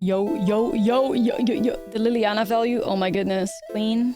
Yo, yo, yo, yo, yo, yo. The Liliana value, oh my goodness. Clean.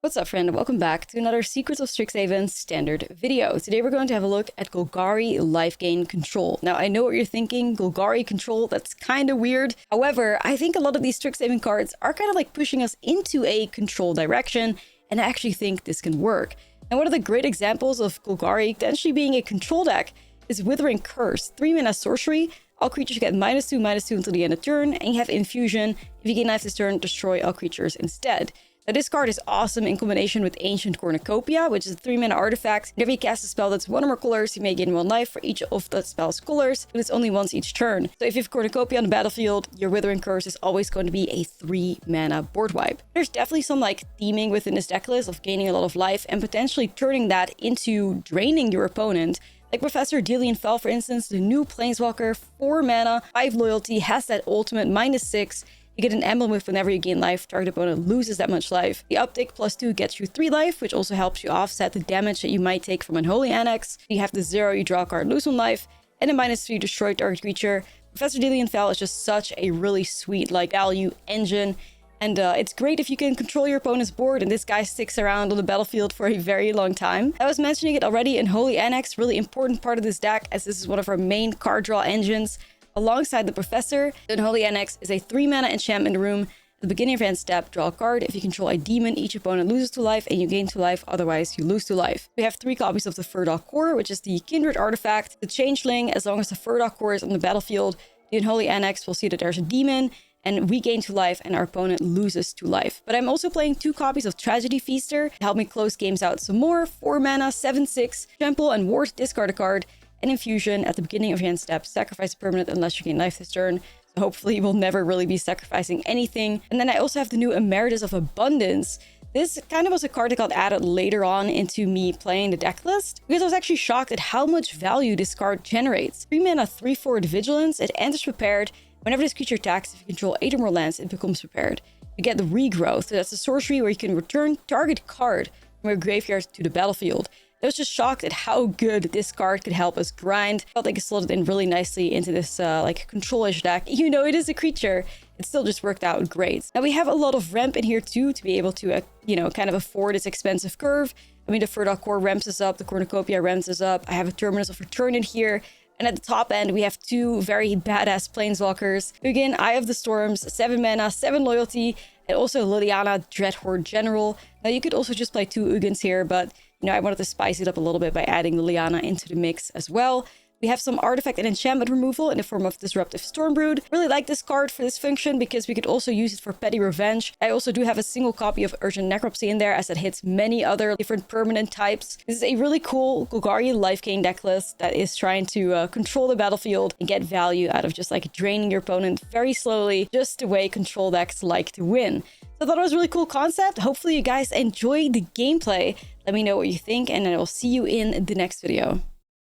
What's up, friend? Welcome back to another Secrets of Strixhaven standard video. Today we're going to have a look at Golgari Lifegain Control. Now, I know what you're thinking. Golgari Control, that's kind of weird. However, I think a lot of these Strixhaven cards are kind of like pushing us into a control direction, and I actually think this can work. Now, one of the great examples of Golgari potentially being a control deck is Withering Curse, 3-mana sorcery. All creatures get -2/-2 until the end of turn, and you have Infusion. If you gain life this turn, destroy all creatures instead. Now, this card is awesome in combination with Ancient Cornucopia, which is a 3-mana artifact. Whenever you cast a spell that's 1 or more colors, you may gain 1 life for each of that spell's colors, but it's only once each turn. So if you have Cornucopia on the battlefield, your Withering Curse is always going to be a 3-mana board wipe. There's definitely some like theming within this deck list of gaining a lot of life and potentially turning that into draining your opponent. Like Professor Dellian Fell, for instance, the new Planeswalker, 4 mana, 5 loyalty, has that ultimate -6. You get an emblem with whenever you gain life, target opponent loses that much life. The uptick +2 gets you 3 life, which also helps you offset the damage that you might take from Unholy Annex. You have the 0, you draw a card, lose 1 life, and a -3, destroy target creature. Professor Dellian Fell is just such a really sweet like value engine. And it's great if you can control your opponent's board, and this guy sticks around on the battlefield for a very long time. I was mentioning it already in Holy Annex, really important part of this deck, as this is one of our main card draw engines. Alongside the Professor, the Unholy Annex is a 3-mana enchantment room. At the beginning of your end step, draw a card. If you control a demon, each opponent loses 2 life and you gain 2 life, otherwise you lose 2 life. We have 3 copies of the Furdok Core, which is the Kindred artifact. The Changeling, as long as the Furdok Core is on the battlefield, the Unholy Annex will see that there's a demon, and we gain 2 life and our opponent loses 2 life. But I'm also playing 2 copies of Tragedy Feaster to help me close games out some more. 4 mana, 7/6, trample and ward, discard a card, and Infusion. At the beginning of your end step, sacrifice a permanent unless you gain life this turn. So hopefully you will never really be sacrificing anything. And then I also have the new Emeritus of Abundance. This kind of was a card that got added later on into me playing the deck list, because I was actually shocked at how much value this card generates. 3 mana, 3/4 Vigilance. It enters prepared. Whenever this creature attacks, if you control 8 or more lands, it becomes prepared. You get the Regrowth. So that's a sorcery where you can return target card from your graveyard to the battlefield. I was just shocked at how good this card could help us grind. Felt like it slotted in really nicely into this like control-ish deck. Even though it is a creature, it still just worked out great. Now we have a lot of ramp in here too to be able to, you know, kind of afford this expensive curve. I mean, the Furdok Core ramps us up, the Cornucopia ramps us up. I have a Terminus of Return in here. And at the top end, we have 2 very badass Planeswalkers. Again, Eye of the Storms, 7 mana, 7 loyalty, and also Liliana, Dreadhorde General. Now you could also just play 2 Ugins here, but you know, I wanted to spice it up a little bit by adding Liliana into the mix as well. We have some artifact and enchantment removal in the form of Disruptive Stormbrood. Really like this card for this function because we could also use it for Petty Revenge. I also do have a single copy of Urgent Necropsy in there, as it hits many other different permanent types. This is a really cool Golgari Lifegain deck list that is trying to control the battlefield and get value out of just like draining your opponent very slowly, just the way control decks like to win. So I thought it was a really cool concept. Hopefully you guys enjoyed the gameplay. Let me know what you think, and I will see you in the next video.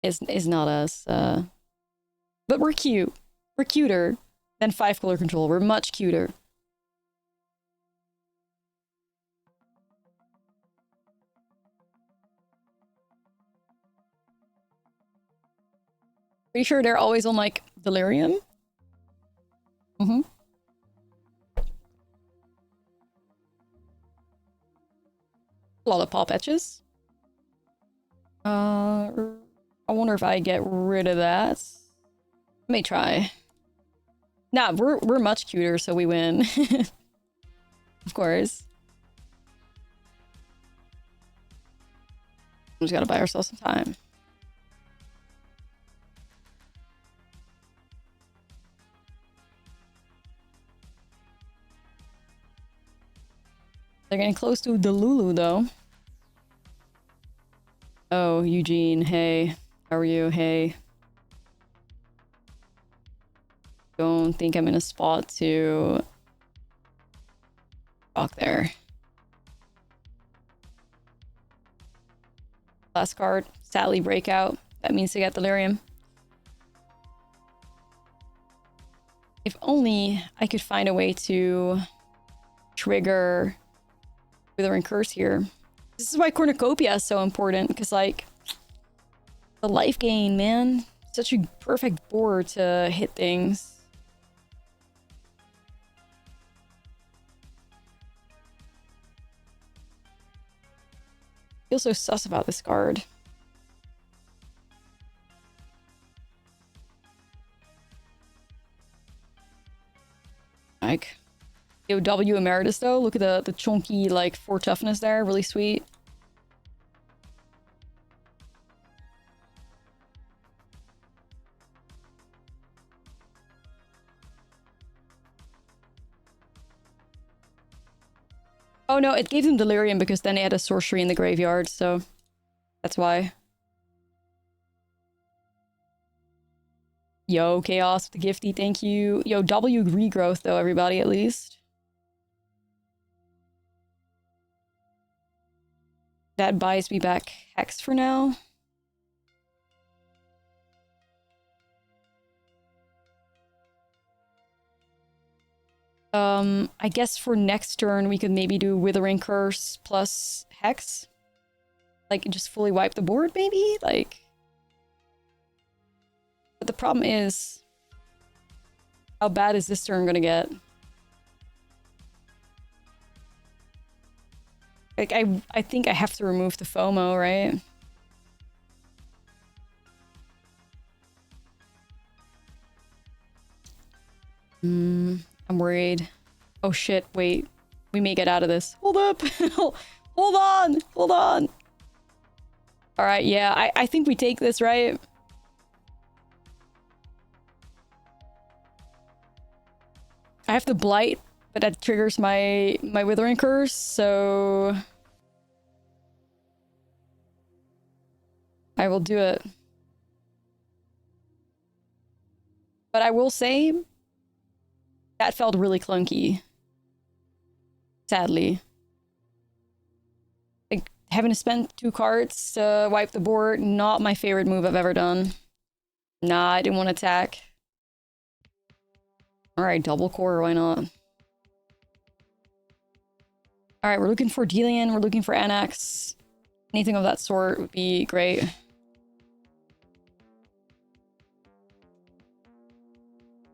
Is not us, but we're cute. We're cuter than 5-color control. We're much cuter. Pretty sure they're always on like Delirium. A lot of paw patches. I wonder if I get rid of that. I may try. Nah, we're much cuter, so we win. Of course. We just gotta buy ourselves some time. They're getting close to Delulu, though. Oh, Eugene, hey. How are you? Hey. Don't think I'm in a spot to talk there. Last card, sadly Breakout. That means to get Delirium. If only I could find a way to trigger Withering Curse here. This is why Cornucopia is so important, because like The life gain, man. Such a perfect board to hit things. I feel so sus about this card. Like, yo, W Emeritus though. Look at the chunky, like, 4 toughness there. Really sweet. Oh no, it gave them Delirium because then they had a sorcery in the graveyard, so that's why. Yo, Chaos with the gifty, thank you. Yo, W regrowth though, everybody, at least. That buys me back Hex for now. I guess for next turn we could maybe do Withering Curse plus Hex. Like, just fully wipe the board, maybe? Like... But the problem is... How bad is this turn gonna get? Like, I think I have to remove the FOMO, right? I'm worried. Oh shit, wait. We may get out of this. Hold up! Hold on! Hold on! Alright, yeah, I think we take this, right? I have to Blight, but that triggers my Withering Curse, so... I will do it. But I will say... That felt really clunky. Sadly. Like, having to spend 2 cards to wipe the board, not my favorite move I've ever done. Nah, I didn't want to attack. Alright, double core, why not? Alright, we're looking for Dellian, we're looking for Annex. Anything of that sort would be great.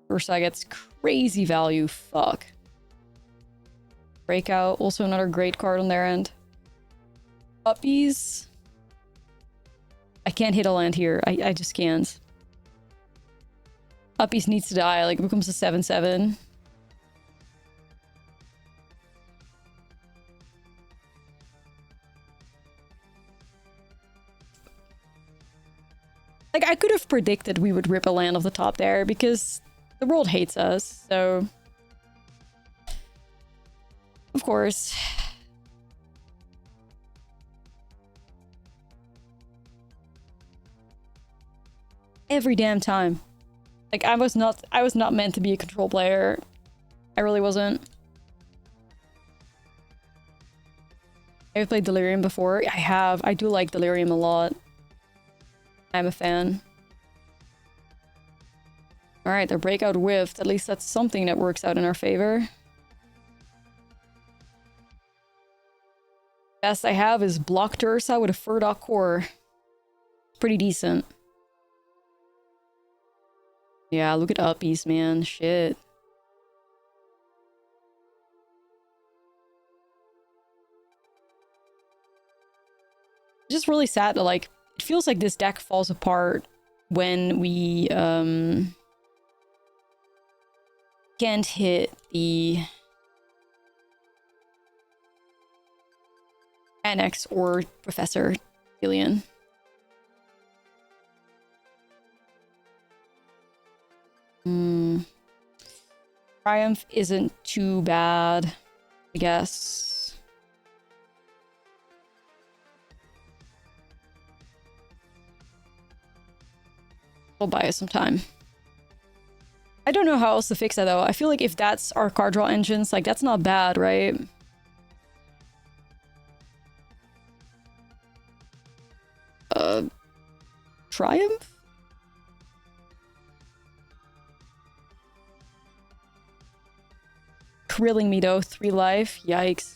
Ursa gets crazy value, fuck. Breakout, also another great card on their end. Puppies. I can't hit a land here, I just can't. Puppies needs to die, like it becomes a 7/7. Like, I could have predicted we would rip a land off the top there because the world hates us, so... Of course. Every damn time. Like, I was not meant to be a control player. I really wasn't. I've played Delirium before. I have. I do like Delirium a lot. I'm a fan. Alright, their breakout whiffed. At least that's something that works out in our favor. Best I have is blocked Ursa with a Furdock core. Pretty decent. Yeah, look at uppies, man. Shit. Just really sad that, like, it feels like this deck falls apart when we, can't hit the Annex or Professor Dellian. Triumph isn't too bad, I guess. We'll buy us some time. I don't know how else to fix that though. I feel like if that's our card draw engines, like that's not bad, right? Triumph? Krilling me though, 3 life. Yikes.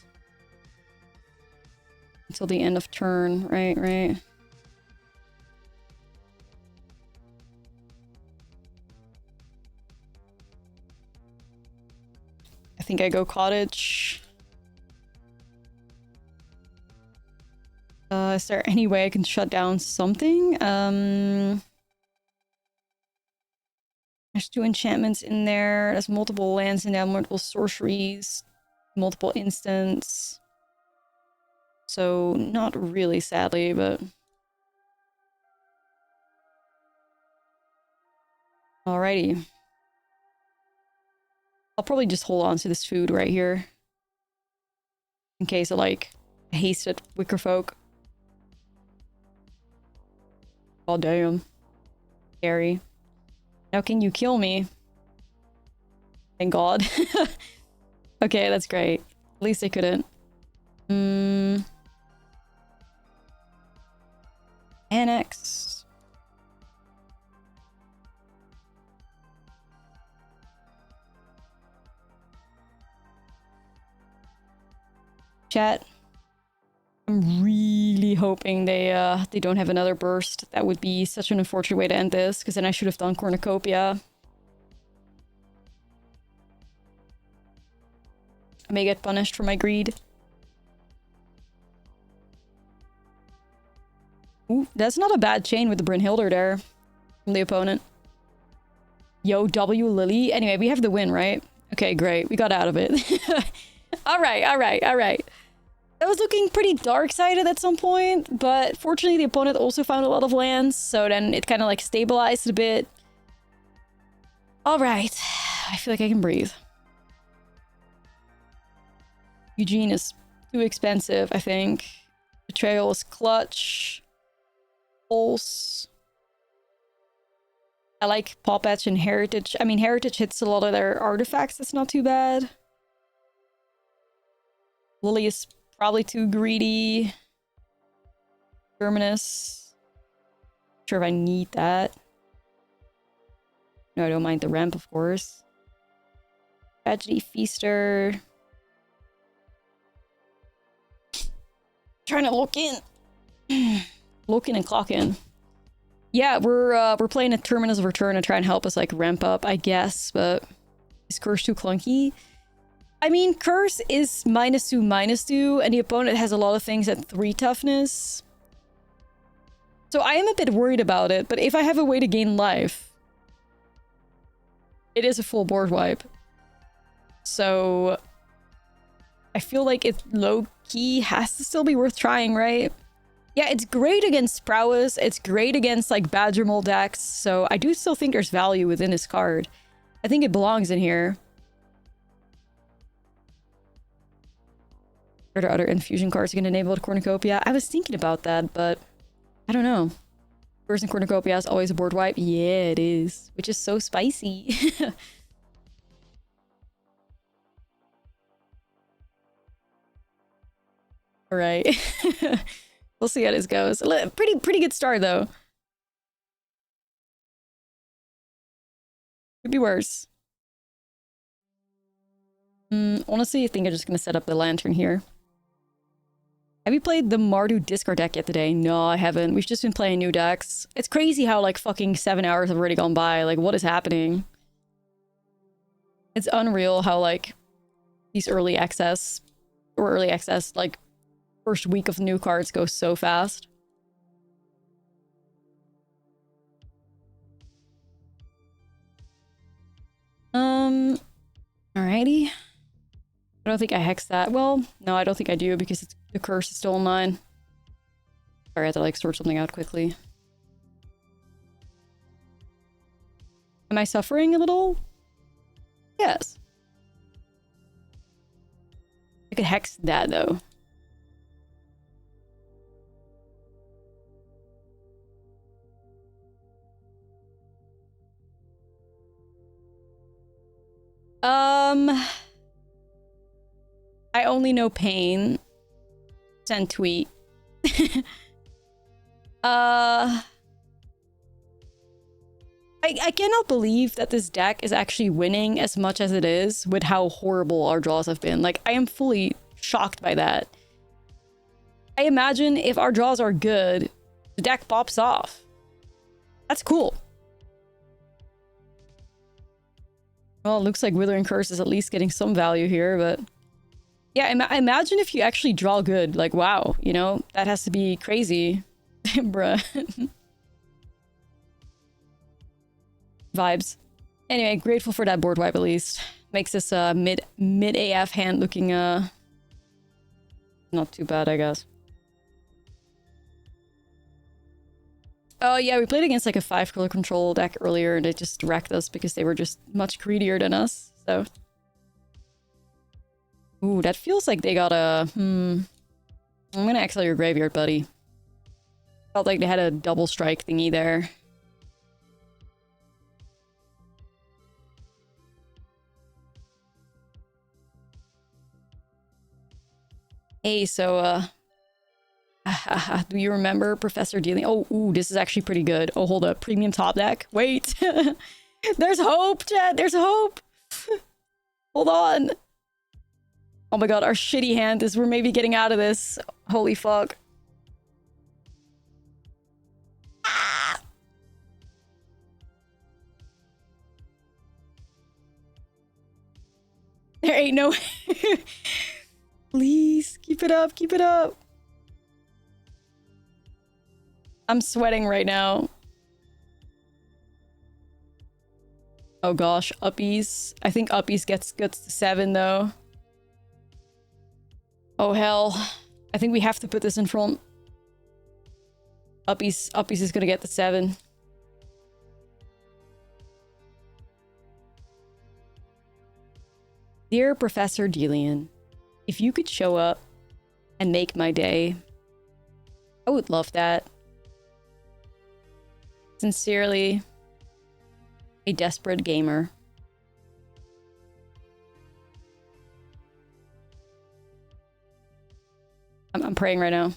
Until the end of turn, right? think I go cottage. Is there any way I can shut down something? There's 2 enchantments in there. There's multiple lands in there, multiple sorceries, multiple instants. So not really, sadly, but... Alrighty. I'll probably just hold on to this food right here. In case of, like, hasted wicker folk. Oh, damn. Scary. Now can you kill me? Thank God. Okay, that's great. At least they couldn't. Annex. Chat. I'm really hoping they don't have another burst. That would be such an unfortunate way to end this, because then I should have done Cornucopia. I may get punished for my greed. Ooh, that's not a bad chain with the Brynhildr there from the opponent. Yo, W Lily. Anyway, we have the win, right? Okay, great. We got out of it. Alright, alright, alright. That was looking pretty dark-sided at some point, but fortunately the opponent also found a lot of lands, so then it kind of like stabilized a bit. Alright, I feel like I can breathe. Eugene is too expensive, I think. Betrayal is clutch. Pulse. I like Paw Patch and Heritage. I mean, Heritage hits a lot of their artifacts, that's not too bad. Lily is probably too greedy. Terminus. Not sure if I need that. No, I don't mind the ramp, of course. Tragedy Feaster. Trying to look in. Look in and clock in. Yeah, we're playing a Terminus of Return to try and help us like ramp up, I guess, but is Curse too clunky? I mean, Curse is -2/-2, and the opponent has a lot of things at 3 toughness. So I am a bit worried about it, but if I have a way to gain life, it is a full board wipe. So I feel like it low-key has to still be worth trying, right? Yeah, it's great against Prowess, it's great against like Badger Mold decks, so I do still think there's value within this card. I think it belongs in here. Are there other infusion cards you can enable with Cornucopia? I was thinking about that, but I don't know. First in Cornucopia is always a board wipe. Yeah, it is. Which is so spicy. Alright. We'll see how this goes. Pretty good start, though. Could be worse. Honestly, I think I'm just gonna set up the lantern here. Have you played the Mardu discard deck yet today? No, I haven't. We've just been playing new decks. It's crazy how like fucking 7 hours have already gone by. Like, what is happening? It's unreal how like these early access like first week of new cards go so fast. Alrighty. I don't think I hexed that. Well, no, I don't think I do because the curse is still in mine. Sorry, I have to like sort something out quickly. Am I suffering a little? Yes. I could hex that though. I only know pain. Send tweet. I cannot believe that this deck is actually winning as much as it is with how horrible our draws have been. Like, I am fully shocked by that. I imagine if our draws are good, the deck pops off. That's cool. Well, it looks like Withering Curse is at least getting some value here, but... Yeah, imagine if you actually draw good. Like, wow, you know? That has to be crazy. Bruh. Vibes. Anyway, grateful for that board wipe at least. Makes this mid AF hand looking not too bad, I guess. Oh yeah, we played against like a 5-color control deck earlier and it just wrecked us because they were just much greedier than us, so... Ooh, that feels like they got a... I'm gonna exile your graveyard, buddy. Felt like they had a double strike thingy there. Hey, so, do you remember Professor Dellian? Oh, ooh, this is actually pretty good. Oh, hold up. Premium top deck? Wait. There's hope, chat. There's hope. Hold on. Oh my god, our shitty hand is we're maybe getting out of this. Holy fuck. Ah! There ain't no... Please, keep it up, keep it up. I'm sweating right now. Oh gosh, Uppies. I think Uppies gets to 7 though. Oh hell. I think we have to put this in front. Uppies is gonna get the 7. Dear Professor Dellian, if you could show up and make my day, I would love that. Sincerely, a desperate gamer. I'm praying right now.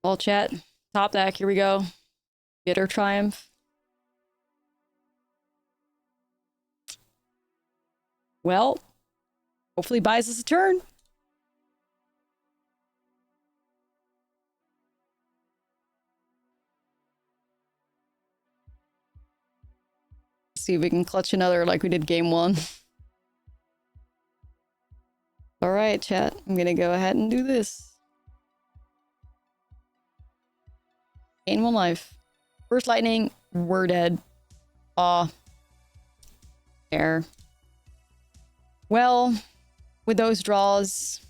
All chat. Top deck, here we go. Bitter Triumph. Well, hopefully buys us a turn. See if we can clutch another like we did game 1. All right, chat. I'm gonna go ahead and do this. Gain 1 life. First lightning, we're dead. Aw. There. Well, with those draws,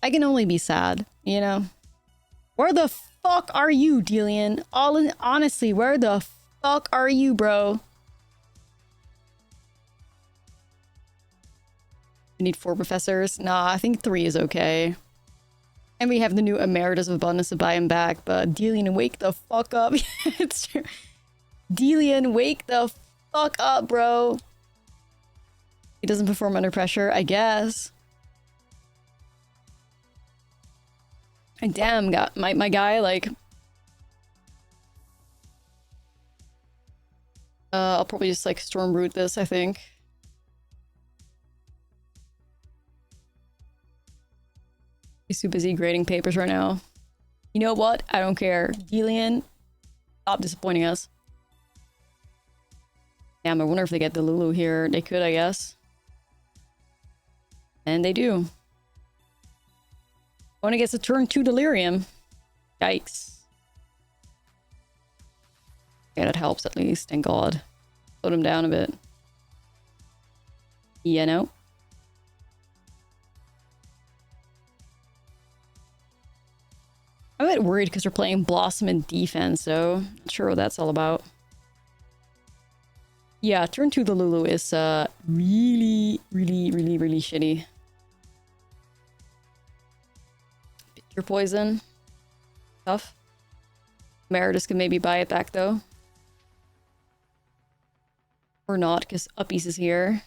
I can only be sad, you know? Where the fuck are you, Dellian? Honestly, where the fuck are you, bro? We need 4 professors? Nah, I think 3 is okay. And we have the new Emeritus of Abundance to buy him back, but Dellian, wake the fuck up. It's true. Dellian, wake the fuck up, bro. He doesn't perform under pressure, I guess. And damn, got my guy, like... I'll probably just, like, storm root this, I think. He's too busy grading papers right now. You know what? I don't care. Dellian, stop disappointing us. Damn, I wonder if they get the Lulu here. They could, I guess. And they do. Opponent gets a turn 2 Delirium. Yikes. Yeah, that helps at least. Thank God. Slow him down a bit. Yeah, no. I'm a bit worried because we're playing Blossom in defense, so not sure what that's all about. Yeah, turn 2 the Lulu is really shitty. Picture poison. Tough. Emeritus can maybe buy it back though. Or not, because Uppies is here.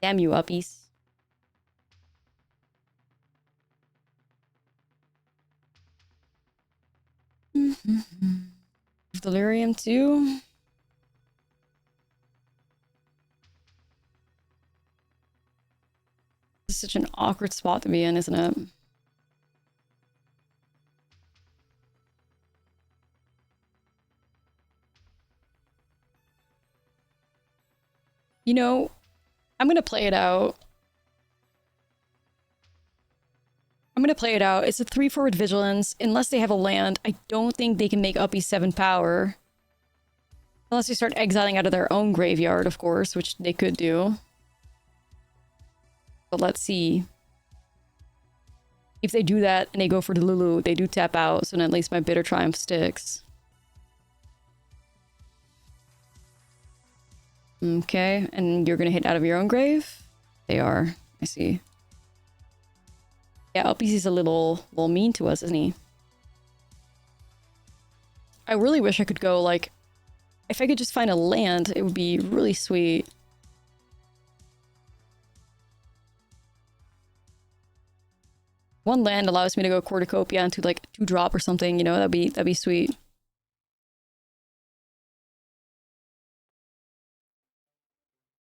Damn you, Uppies. Delirium too. just such an awkward spot to be in, isn't it? You know, I'm gonna play it out. It's a 3/4 vigilance. Unless they have a land, I don't think they can make up E7 power. Unless they start exiling out of their own graveyard, of course, which they could do. But let's see. If they do that and they go for the Lulu, they do tap out, so then at least my Bitter Triumph sticks. Okay, and you're gonna hit out of your own grave? They are. I see. Yeah, LPC's a little mean to us, isn't he? I really wish I could go, like... If I could just find a land, it would be really sweet. One land allows me to go Cornucopia into, like, 2-drop or something, you know? That'd be sweet.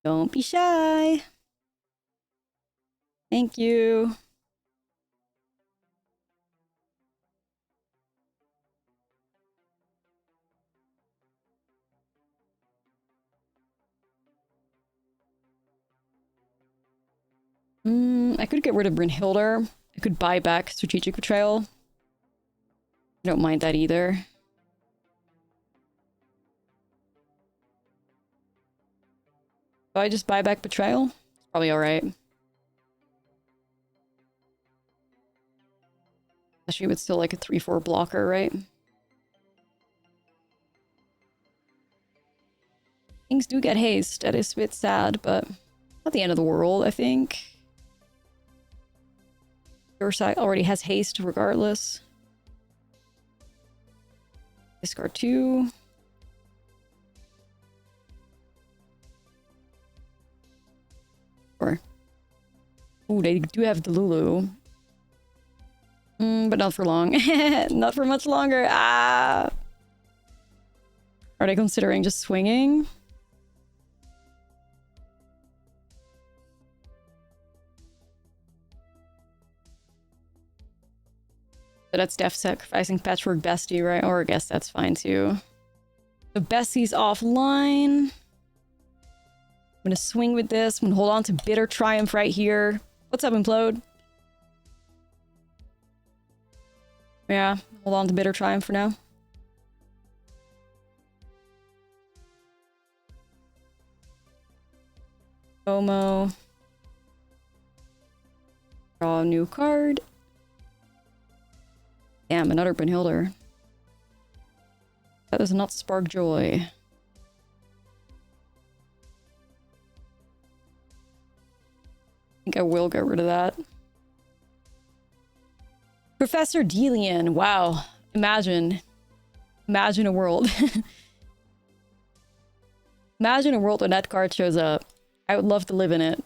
Don't be shy. Thank you. I could get rid of Brynhildr. I could buy back Strategic Betrayal. I don't mind that either. Do I just buy back Betrayal? It's probably alright. Especially with still like a 3/4 blocker, right? Things do get haste. That is a bit sad, but not the end of the world, I think. Your side already has haste regardless. Discard 2. Or... Ooh, they do have the Lulu. But not for long. Not for much longer. Ah! Are they considering just swinging? So that's def sacrificing Patchwork Bestie, right? Or I guess that's fine too. So Bestie's offline. I'm gonna swing with this. I'm gonna hold on to Bitter Triumph right here. What's up, Implode? Yeah, hold on to Bitter Triumph for now. FOMO. Draw a new card. Damn, another Brynhildr. That does not spark joy. I think I will get rid of that. Professor Dellian. Wow. Imagine. Imagine a world. Imagine a world when that card shows up. I would love to live in it.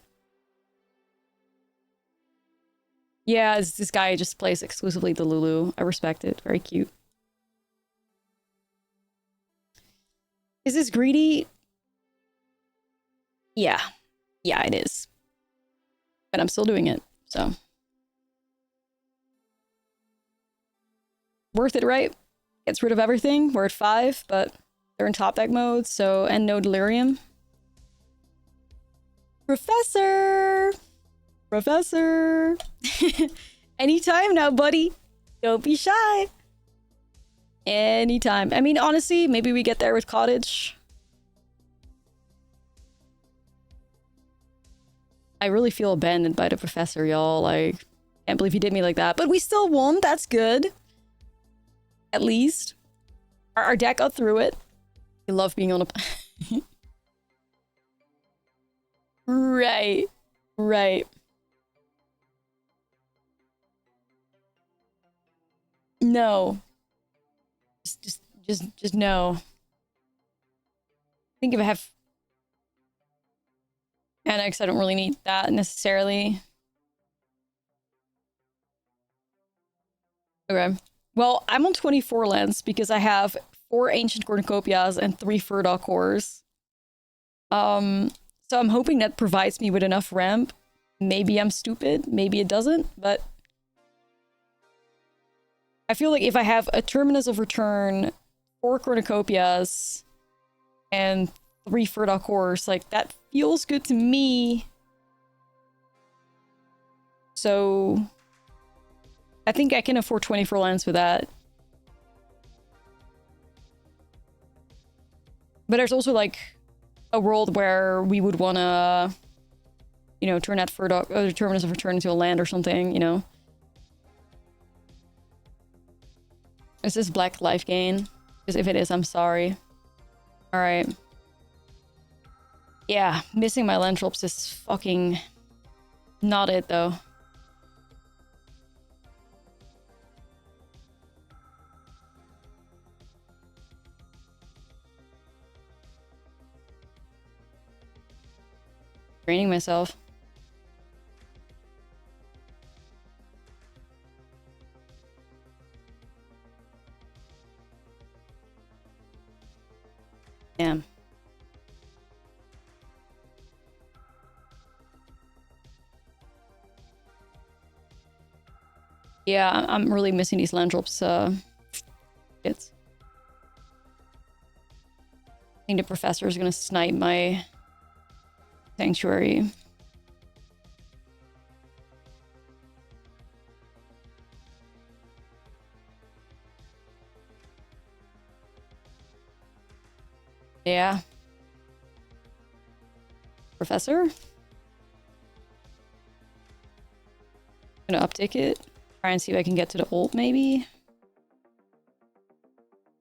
Yeah, this guy just plays exclusively the Lulu. I respect it. Very cute. Is this greedy? Yeah. Yeah, it is. But I'm still doing it, so. Worth it, right? Gets rid of everything. We're at 5, but they're in top deck mode, so... And no Delirium. Professor! Professor! Anytime now, buddy. Don't be shy. Anytime. I mean, honestly, maybe we get there with Cottage. I really feel abandoned by the Professor, y'all. Like, can't believe he did me like that. But we still won. That's good. At least. Our deck got through it. I love being on a... Right. Right. No. Just no. I think if I have Annex, I don't really need that necessarily. Okay. Well, I'm on 24 lands because I have 4 Ancient Cornucopias and 3 Furdock cores. So I'm hoping that provides me with enough ramp Maybe I'm stupid, maybe it doesn't, but I feel like if I have a Terminus of Return, 4 Cornucopias, and 3 Furdock Horse, like, that feels good to me. So I think I can afford 24 lands with that. But there's also, like, a world where we would want to, you know, turn that Furdock, or Terminus of Return into a land or something, you know? Is this black life gain? Because if it is, I'm sorry. Alright. Yeah, missing my land drops is fucking not it, though. Draining myself. Damn. Yeah, I'm really missing these land drops. Shit. I think the professor is gonna snipe my sanctuary. Yeah. Professor? Gonna uptick it. Try and see if I can get to the ult, maybe.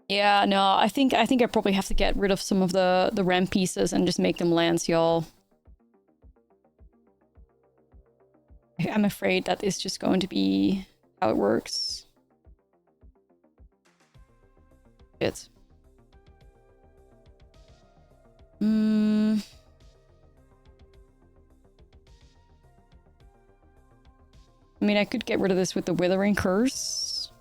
Yeah, no, I think I probably have to get rid of some of the ramp pieces and just make them lands, y'all. I'm afraid that is just going to be how it works. Shit. I mean, I could get rid of this with the Withering Curse.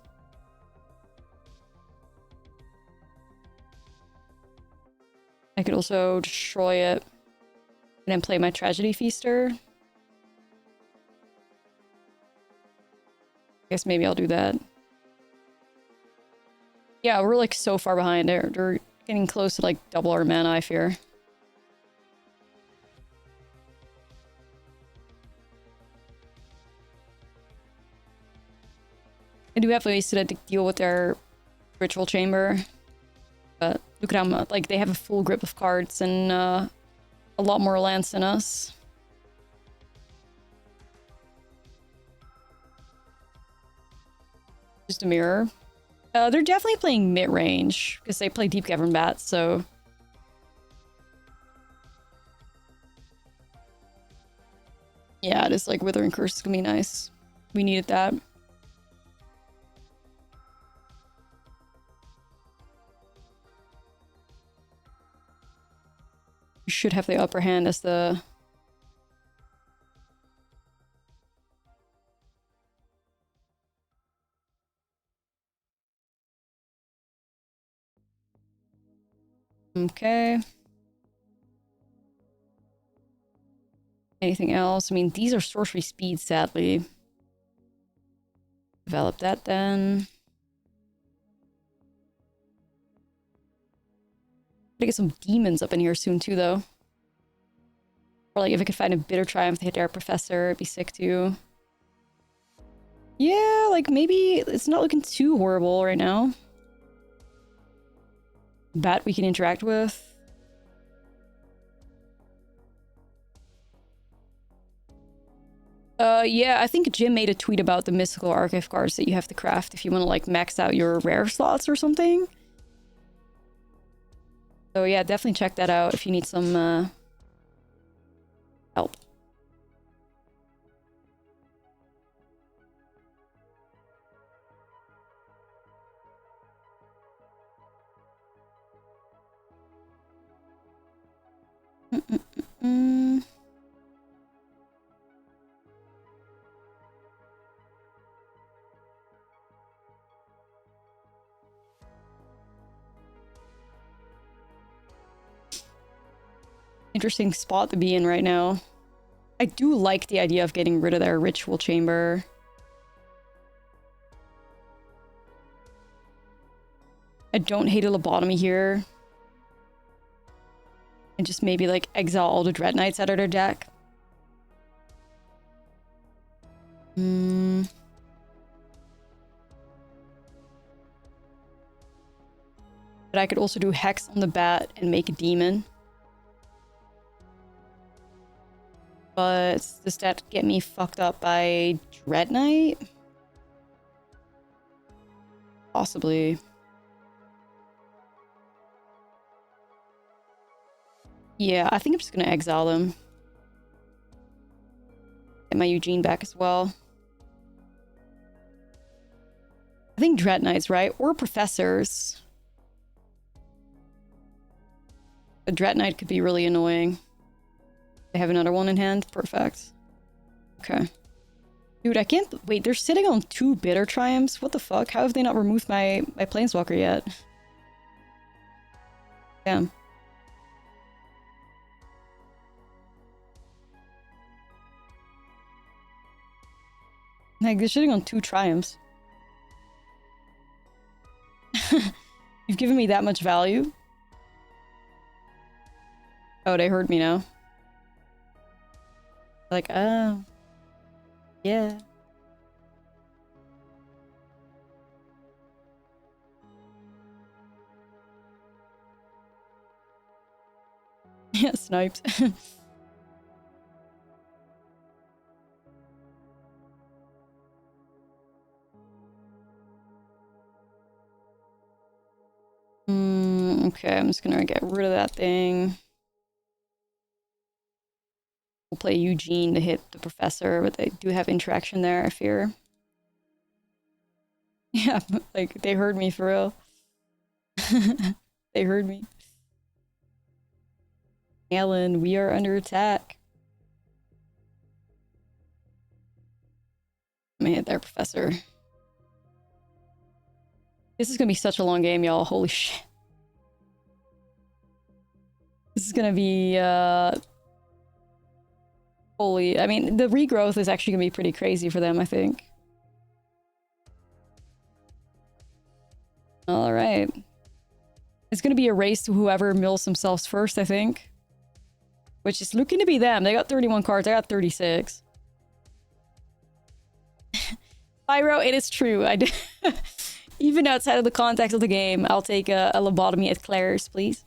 I could also destroy it and then play my Tragedy Feaster. I guess maybe I'll do that. Yeah, we're like so far behind. They're getting close to like double our mana, I fear. I do have ways to deal with their Ritual Chamber. But look at how much, like, they have a full grip of cards and a lot more lands than us. Just a mirror. They're definitely playing mid-range, because they play Deep Cavern Bats, so... Yeah, this, like, Withering Curse is gonna be nice. We needed that. We should have the upper hand as the... Okay. Anything else? I mean, these are sorcery speeds, sadly. Develop that then. Gotta get some demons up in here soon too, though. Or like if I could find a Bitter Triumph to hit our Professor, it'd be sick too. Yeah, like maybe it's not looking too horrible right now. Bat we can interact with. Yeah, I think Jim made a tweet about the mystical archive cards that you have to craft if you want to like max out your rare slots or something. So yeah, definitely check that out if you need some help. Interesting spot to be in right now. I do like the idea of getting rid of their ritual chamber. I don't hate a lobotomy here. And just maybe like exile all the Dread Knights out of their deck. But I could also do Hex on the bat and make a demon. But does that get me fucked up by Dread Knight? Possibly. Yeah, I think I'm just gonna exile them. Get my Eugene back as well. I think Dread Knights, right? Or Professors. A Dread Knight could be really annoying. They have another one in hand? Perfect. Okay. Dude, I can't... Wait, they're sitting on 2 Bitter Triumphs? What the fuck? How have they not removed my Planeswalker yet? Damn. Like, they're sitting on 2 Triumphs. You've given me that much value? Oh, they heard me now. Like, oh. Yeah. Yeah, sniped. Okay, I'm just gonna get rid of that thing. We'll play Eugene to hit the Professor, but they do have interaction there, I fear. Yeah, like, they heard me for real. They heard me. Alan, we are under attack. I'm gonna hit their Professor. This is gonna be such a long game, y'all. Holy shit. This is gonna be, holy... I mean, the regrowth is actually gonna be pretty crazy for them, I think. Alright. It's gonna be a race to whoever mills themselves first, I think. Which is looking to be them. They got 31 cards, I got 36. Pyro, it is true. I did... Even outside of the context of the game, I'll take a lobotomy at Claire's, please.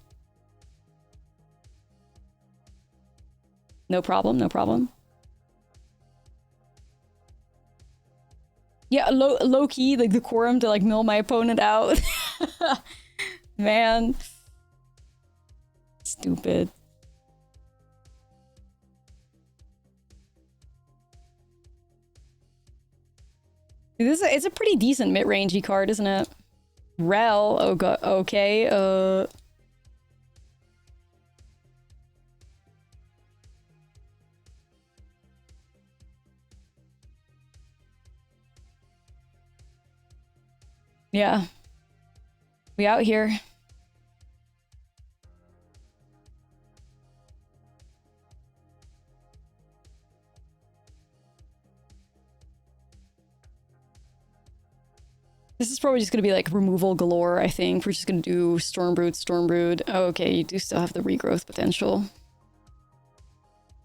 No problem, no problem. Yeah, low key, like the quorum to like mill my opponent out. Man. Stupid. It's a pretty decent mid-rangey card, isn't it? Rel, oh god, okay, yeah. We out here. This is probably just gonna be like removal galore, I think. We're just gonna do Stormbrood, Stormbrood. Oh, okay, you do still have the regrowth potential.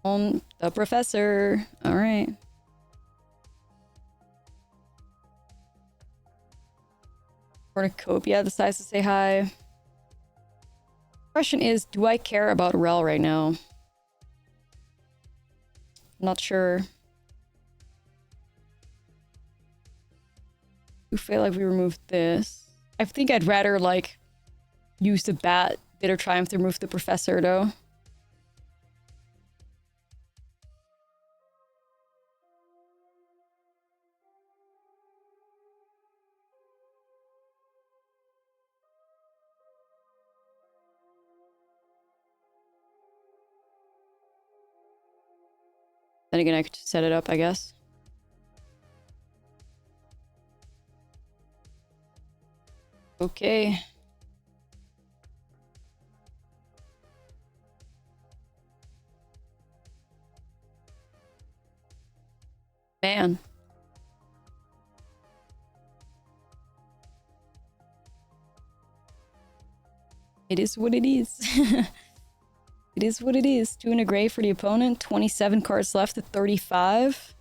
On the Professor. Alright. Cornucopia decides to say hi. Question is, do I care about Rel right now? I'm not sure. I feel like we removed this. I think I'd rather, like, use the Bitter Triumph to remove the Professor, though. Then again, I could just set it up, I guess. Okay. Man. It is what it is. It is what it is. 2 in a gray for the opponent. 27 cards left at 35.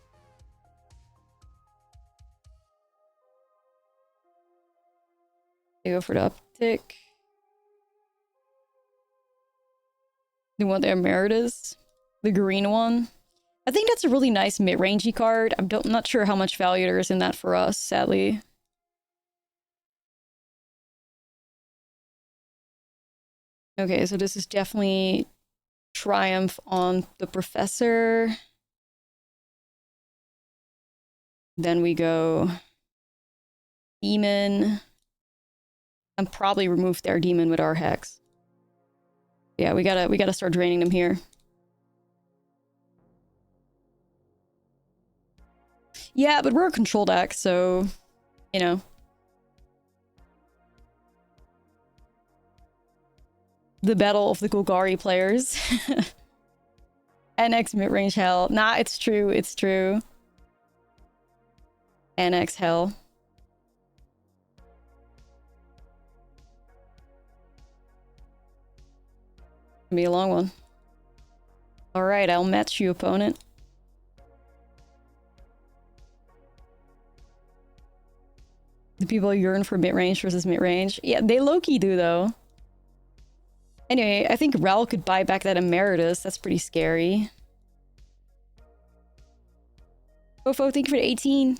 They go for the uptick. They want the Emeritus. The green one. I think that's a really nice mid-rangey card. I'm not sure how much value there is in that for us, sadly. Okay, so this is definitely Triumph on the Professor. Then we go Demon. And probably remove their Demon with our Hex. Yeah, we gotta start draining them here. Yeah, but we're a control deck, so you know. The battle of the Golgari players. NX mid-range hell. Nah, it's true, it's true. NX hell. Gonna be a long one. Alright, I'll match you, opponent. The people yearn for mid-range versus mid-range. Yeah, they low-key do, though. Anyway, I think Rel could buy back that Emeritus. That's pretty scary. Fofo, thank you for the 18.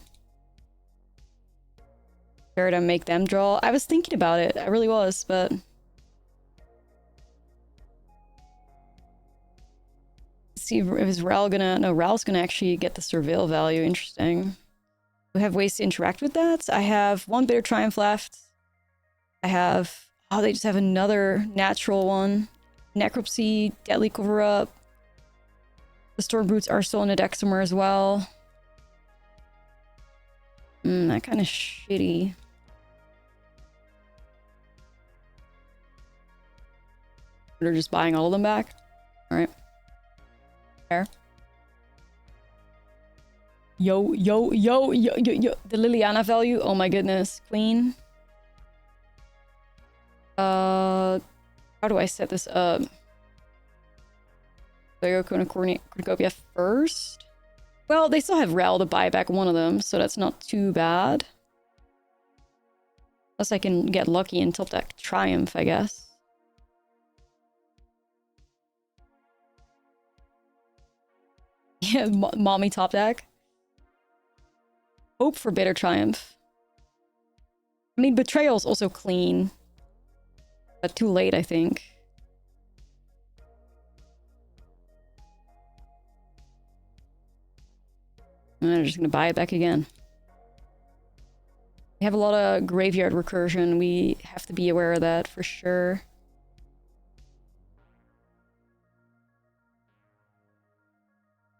Fair to make them draw. I was thinking about it. I really was, but... Let's see, is Rel gonna... No, Rel's gonna actually get the Surveil value. Interesting. We have ways to interact with that. I have 1 Bitter Triumph left. I have... Oh, they just have another natural one. Necropsy, Deadly Cover-Up. The Storm Brutes are still in the deck somewhere as well. That kind of shitty. They're just buying all of them back? Alright. Fair. Yo. The Liliana value? Oh my goodness. Queen. How do I set this up? Do I go Cornucopia first? Well, they still have Rel to buy back one of them, so that's not too bad. Unless I can get lucky and top deck Triumph, I guess. Yeah, mommy top deck. Hope for Bitter Triumph. I mean, Betrayal's also clean. But too late, I think. I'm just gonna buy it back again. We have a lot of graveyard recursion. We have to be aware of that for sure.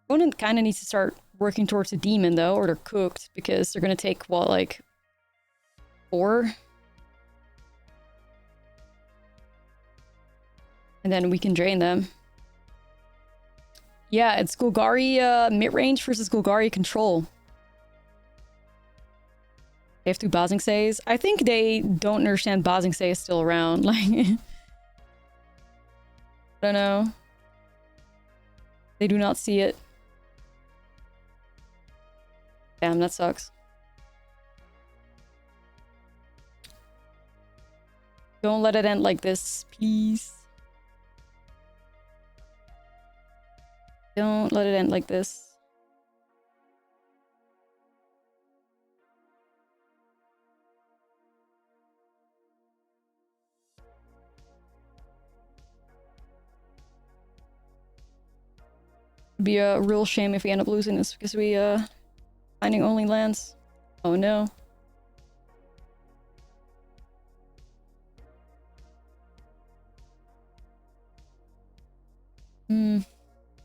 Opponent kind of needs to start working towards a demon though, or they're cooked because they're gonna take what, like 4? And then we can drain them. Yeah, it's Golgari mid-range versus Golgari control. They have 2 Basing Says. I think they don't understand Basing Say is still around. Like, I don't know. They do not see it. Damn, that sucks. Don't let it end like this, please. Don't let it end like this. It'd be a real shame if we end up losing this because we finding only lands. Oh no.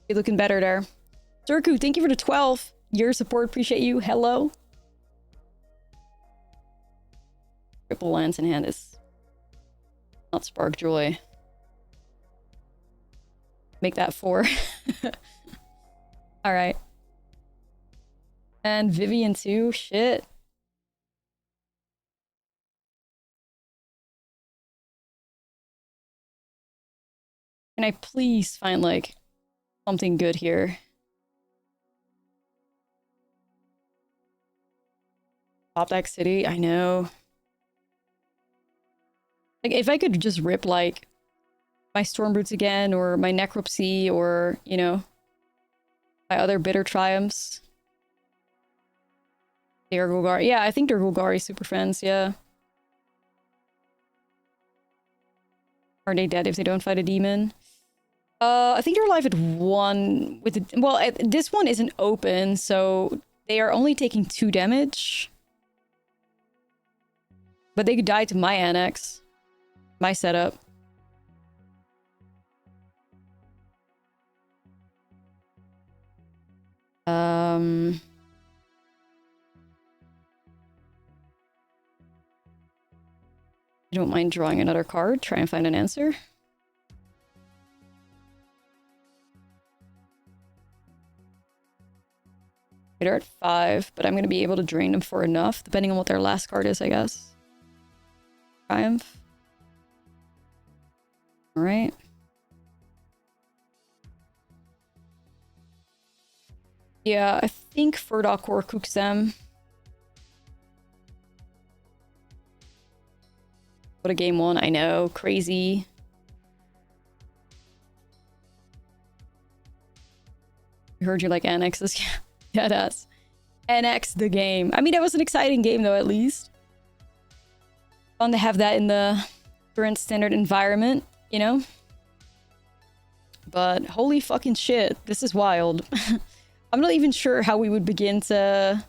You're looking better there. Zerku, thank you for the 12. Your support, appreciate you. Hello. Triple lands in hand is not spark joy. Make that 4. Alright. And Vivian too. Shit. Can I please find, like, something good here? Top Deck City, I know. Like, if I could just rip, like, my Stormbroots again, or my Necropsy, or, you know, my other Bitter Triumphs. They're Golgari. Yeah, I think they're Golgari super friends, yeah. Are they dead if they don't fight a demon? I think they're alive at 1 with the... Well, this one isn't open, so they are only taking 2 damage. But they could die to my Annex. My setup. I don't mind drawing another card, try and find an answer. They're at 5, but I'm going to be able to drain them for enough, depending on what their last card is, I guess. Triumph. Alright. Yeah, I think Furdok Core cooks them. What a game 1, I know. Crazy. I heard you like annexes. Yeah, that's NX the game. I mean, that was an exciting game though, at least. Fun to have that in the current standard environment, you know? But holy fucking shit, this is wild. I'm not even sure how we would begin to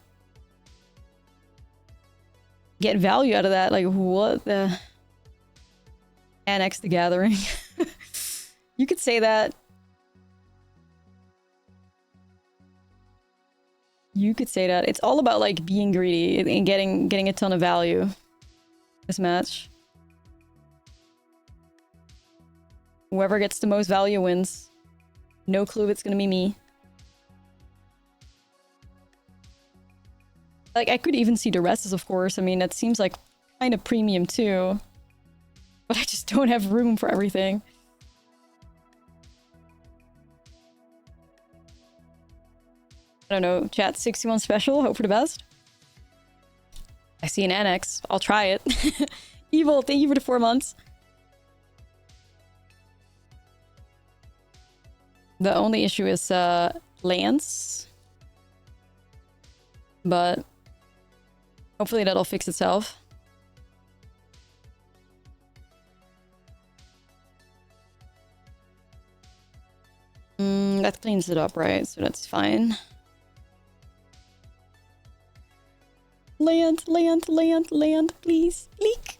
get value out of that. Like, what the... Annex the Gathering. You could say that. You could say that. It's all about, like, being greedy and getting a ton of value. This match. Whoever gets the most value wins. No clue if it's gonna be me. Like, I could even see the rest, of course. I mean, that seems like kind of premium too. But I just don't have room for everything. I don't know. Chat 61 special. Hope for the best. I see an annex. I'll try it. Evil, thank you for the 4 months. The only issue is lands. But hopefully that'll fix itself. That cleans it up, right? So that's fine. Land, land, land, land, please. Leak.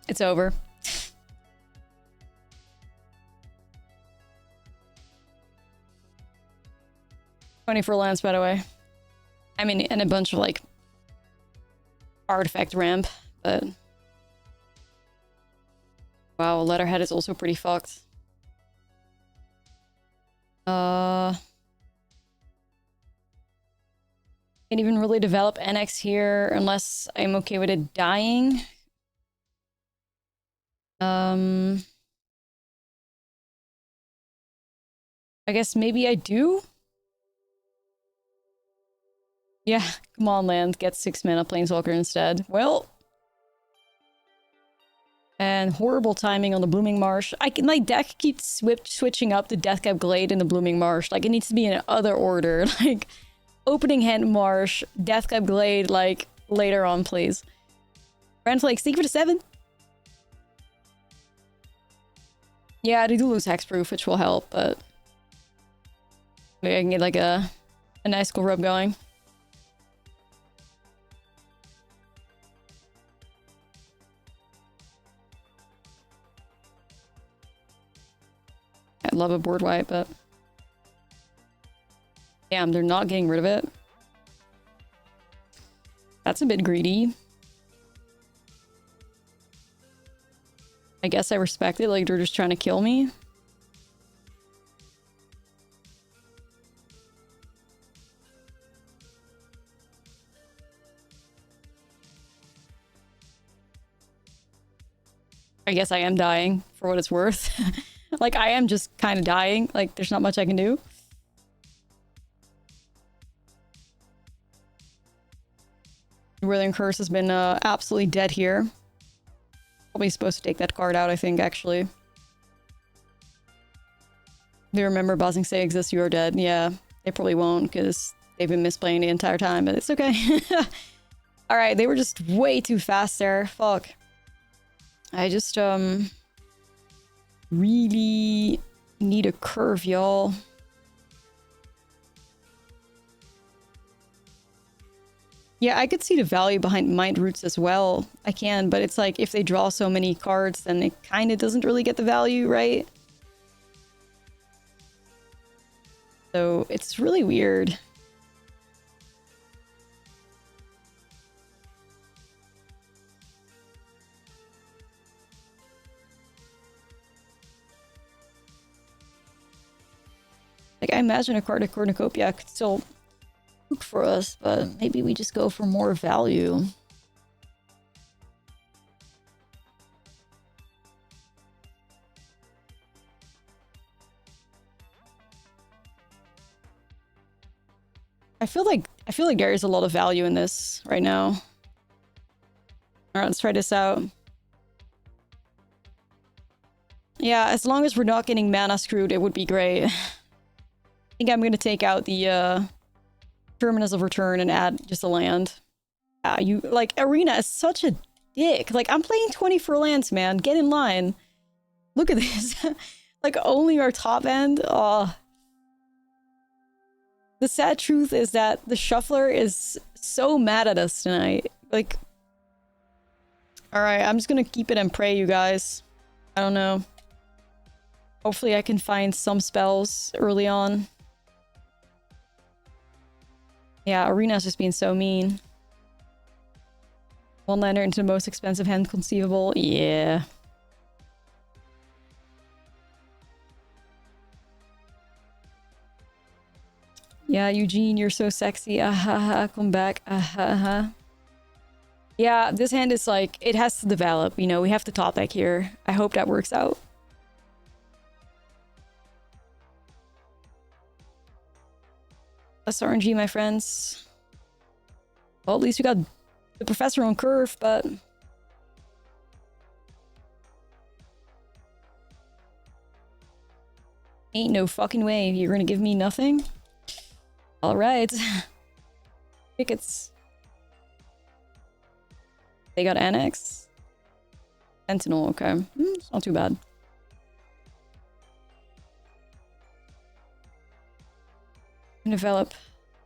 It's over. $24 lands, by the way. I mean, and a bunch of, like, artifact ramp, but... Wow, Letterhead is also pretty fucked. Can't even really develop NX here unless I'm okay with it dying. I guess maybe I do? Yeah, come on, land. Get 6 mana Planeswalker instead. Well... And horrible timing on the Blooming Marsh. My deck keeps switching up the Deathcap Glade in the Blooming Marsh. Like, it needs to be in other order. Like, opening hand Marsh, Deathcap Glade, like, later on, please. Grand Flakes, thank you for the 7. Yeah, they do lose Hexproof, which will help, but... Maybe I can get, like, a nice cool rub going. I love a board wipe, but... Damn, they're not getting rid of it. That's a bit greedy. I guess I respect it, like they're just trying to kill me. I guess I am dying for what it's worth. Like, I am just kind of dying. Like, there's not much I can do. Withering Curse has been absolutely dead here. Probably supposed to take that card out, I think, actually. They remember Buzzing Say exists, you are dead. Yeah, they probably won't, because they've been misplaying the entire time, but it's okay. Alright, they were just way too fast there. Fuck. I just, really need a curve, y'all. Yeah, I could see the value behind Mind Roots as well. I can, but it's like, if they draw so many cards, then it kind of doesn't really get the value, right? So, it's really weird. Like, I imagine a card of Cornucopia could still cook for us, but maybe we just go for more value. I feel like there is a lot of value in this right now. Alright, let's try this out. Yeah, as long as we're not getting mana screwed, it would be great. I think I'm gonna take out the Terminus of Return and add just a land. You like, Arena is such a dick. Like, I'm playing 24 lands, man. Get in line. Look at this. Like, only our top end. Oh. The sad truth is that the shuffler is so mad at us tonight. Like, alright, I'm just gonna keep it and pray, you guys. I don't know. Hopefully I can find some spells early on. Yeah, Arena's just being so mean. One lander into the most expensive hand conceivable. Yeah. Yeah, Eugene, you're so sexy. Ahaha, come back. Ahaha. Yeah, this hand is like, it has to develop. You know, we have to top deck here. I hope that works out. That's RNG, my friends. Well, at least we got the Professor on curve, but... Ain't no fucking way you're gonna give me nothing? Alright. Tickets. They got Annex. Sentinel, okay. It's not too bad. Develop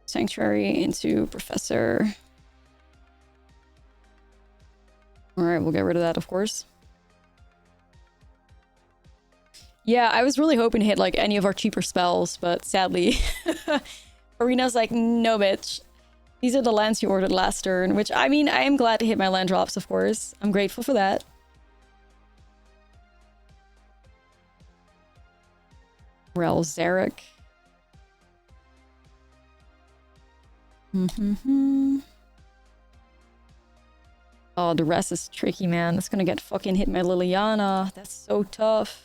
Sanctuary into Professor. Alright, we'll get rid of that, of course. Yeah, I was really hoping to hit, like, any of our cheaper spells, but sadly... Arena's like, no, bitch. These are the lands you ordered last turn, which, I mean, I am glad to hit my land drops, of course. I'm grateful for that. Rel Zarek. Oh, the rest is tricky, man. That's gonna get fucking hit my Liliana. That's so tough.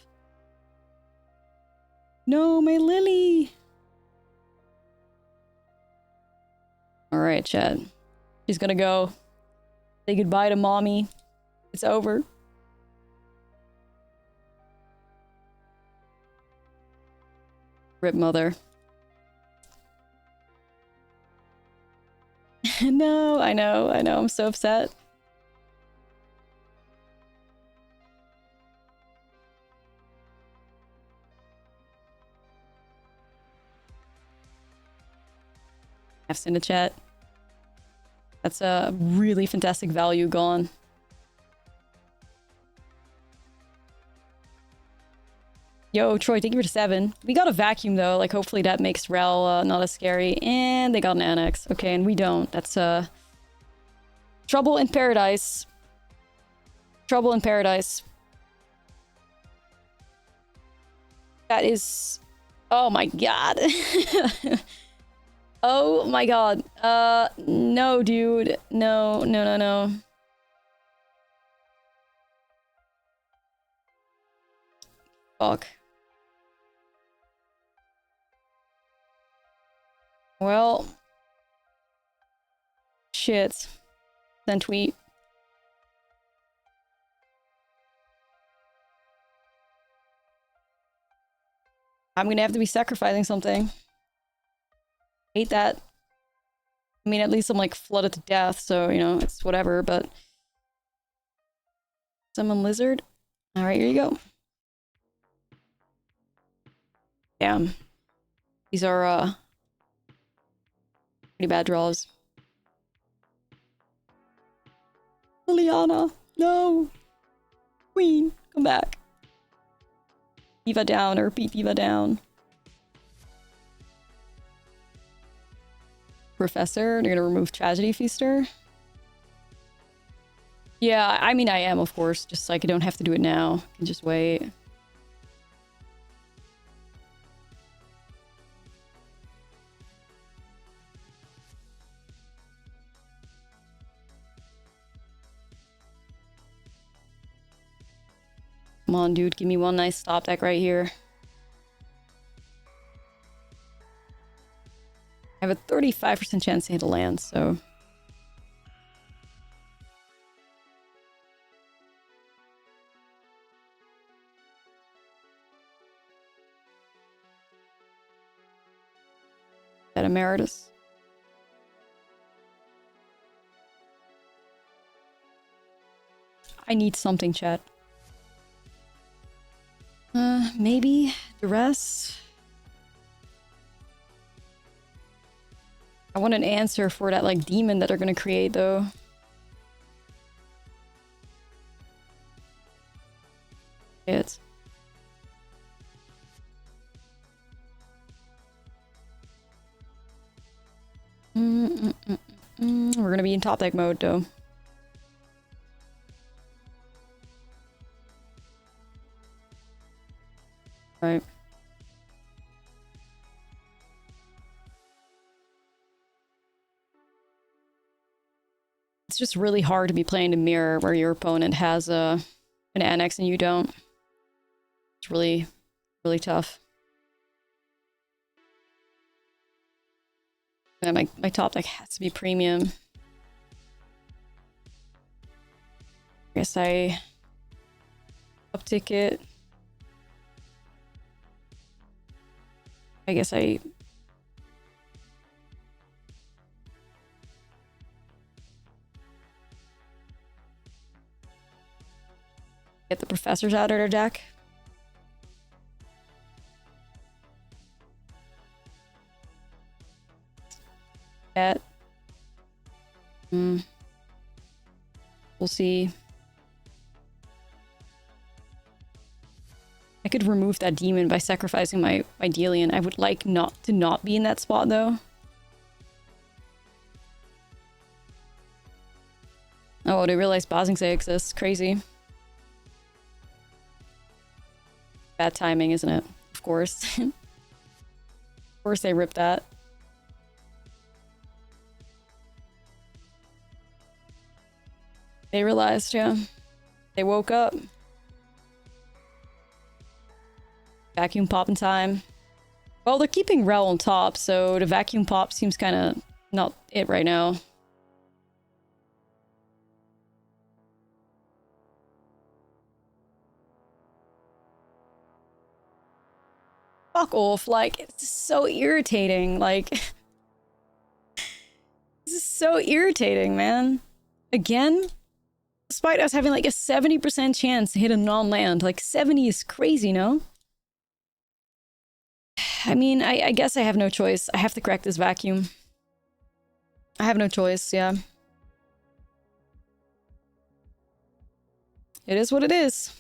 No, my Lily! Alright, chat. She's gonna go. Say goodbye to mommy. It's over. Rip mother. No, I know, I'm so upset. F's in the chat. That's a really fantastic value gone. Yo, Troy, thank you for the 7. We got a vacuum, though. Like, hopefully that makes Rel not as scary. And they got an Annex. Okay, and we don't. That's, trouble in paradise. Trouble in paradise. That is... Oh my god. Oh my god. No, dude. No. Fuck. Well. Shit. Then tweet. I'm gonna have to be sacrificing something. Hate that. I mean, at least I'm like flooded to death, so, you know, it's whatever, but... Summon Lizard? Alright, here you go. Damn. These are, pretty bad draws. Liliana! No! Queen! Come back. Diva down, or beat Diva down. Professor, you're gonna remove Tragedy Feaster? Yeah, I mean I am, of course, just like I don't have to do it now. I can just wait. Come on, dude, give me one nice stop deck right here. I have a 35% chance to hit a land, so... That Emeritus. I need something, chat. Maybe Duress? I want an answer for that, like, demon that they're gonna create, though. It. We're gonna be in top deck mode, though. Right. It's just really hard to be playing the mirror where your opponent has an annex and you don't. It's really, really tough. And my top deck has to be premium. I guess I uptick it. I guess I... Get the professors out of their deck. That. We'll see. I could remove that demon by sacrificing my Dellian. I would like not be in that spot though. Oh, they realized Basingse exists. Crazy. Bad timing, isn't it? Of course. Of course they ripped that. They realized, yeah. They woke up. Vacuum pop in time. Well, they're keeping Rel on top, so the vacuum pop seems kind of not it right now. Fuck off, like, it's so irritating, like... This is so irritating, man. Again? Despite us having like a 70% chance to hit a non-land. Like 70 is crazy, no? I mean, I guess I have no choice. I have to crack this vacuum. I have no choice, yeah. It is what it is.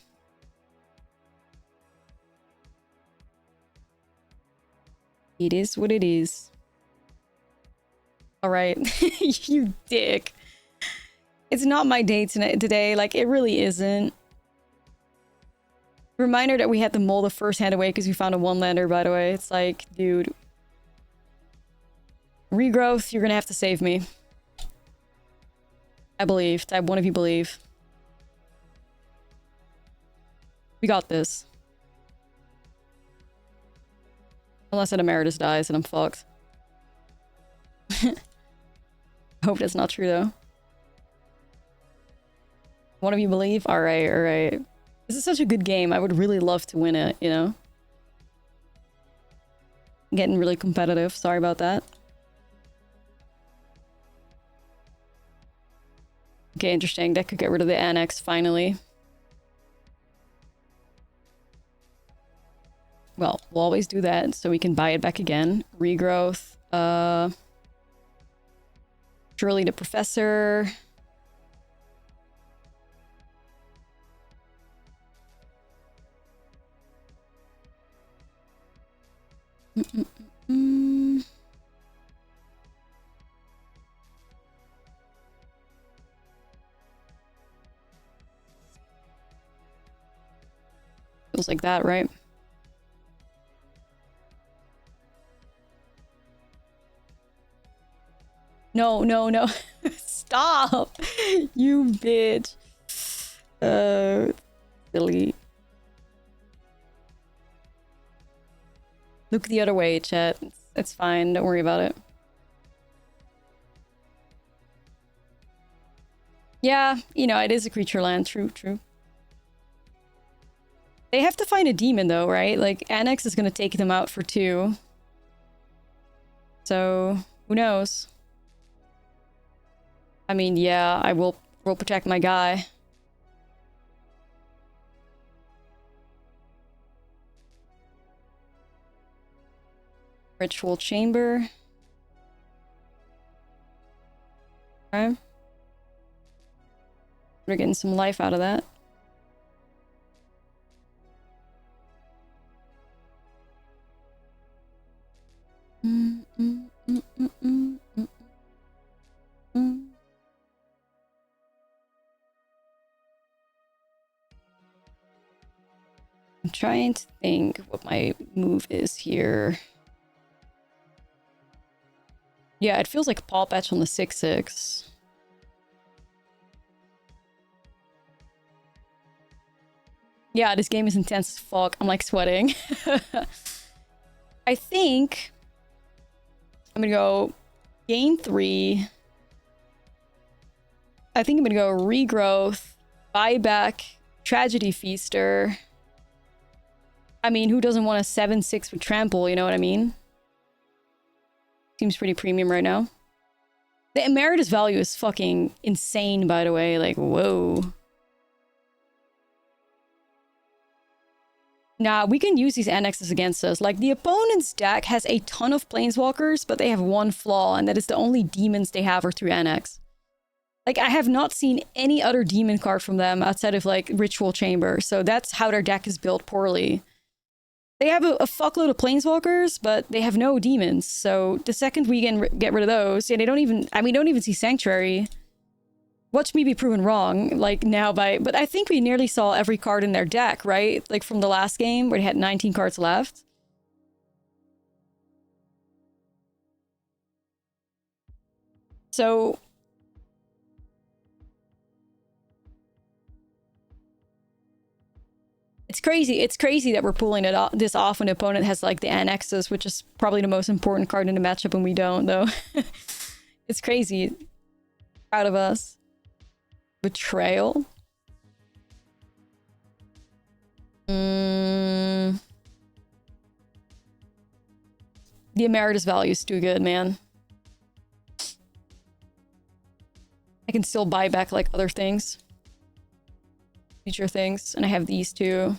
It is what it is. Alright. You dick. It's not my day today. Like, it really isn't. Reminder that we had to mull the first hand away because we found a one-lander, by the way. It's like, dude. Regrowth, you're gonna have to save me. I believe. Type one of you believe. We got this. Unless an Emeritus dies and I'm fucked. Hope that's not true though. One of you believe? Alright, alright. This is such a good game. I would really love to win it, you know? Getting really competitive. Sorry about that. Okay, interesting. That could get rid of the annex finally. Well, we'll always do that so we can buy it back again. Regrowth. Surely the Professor. Feels like that, right? No, no, no. Stop! You bitch. Silly. Look the other way, chat. It's fine. Don't worry about it. Yeah, you know, it is a creature land. True, true. They have to find a demon, though, right? Like, Annex is gonna take them out for 2. So, who knows? I mean, yeah, I will protect my guy. Ritual Chamber. Okay. We're getting some life out of that. I'm trying to think what my move is here. Yeah, it feels like a paw patch on the 6/6. Yeah, this game is intense as fuck. I'm like sweating. I think I'm gonna go gain 3. I think I'm gonna go regrowth, buyback, tragedy feaster. I mean, who doesn't want a 7/6 with trample, you know what I mean? Seems pretty premium right now. The Emeritus value is fucking insane, by the way. Like, whoa. Nah, we can use these annexes against us. Like, the opponent's deck has a ton of planeswalkers, but they have one flaw, and that is the only demons they have are through annex. Like, I have not seen any other demon card from them outside of, like, Ritual Chamber. So that's how their deck is built poorly. They have a fuckload of planeswalkers, but they have no demons. So the second we get rid of those, yeah, they don't even... I mean, don't even see Sanctuary. Watch me be proven wrong, like, now by... But I think we nearly saw every card in their deck, right? Like, from the last game, where they had 19 cards left. So... It's crazy that we're pulling this off when the opponent has, like, the annexes, which is probably the most important card in the matchup, and we don't, though. It's crazy. Proud of us. Betrayal? The Emeritus value is too good, man. I can still buy back, like, other things. Future things. And I have these two.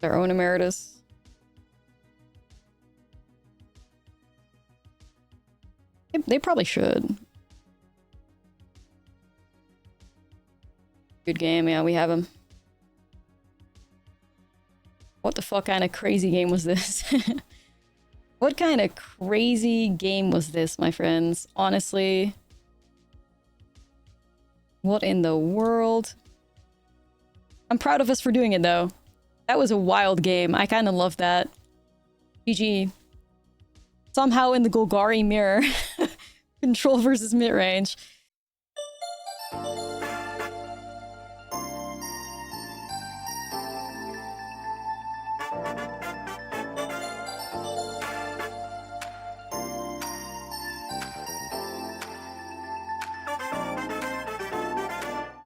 Their own Emeritus. They probably should. Good game, yeah, we have him. What the fuck kind of crazy game was this? What kind of crazy game was this, my friends? Honestly. What in the world? I'm proud of us for doing it, though. That was a wild game. I kind of love that. GG. Somehow in the Golgari mirror. Control versus mid-range.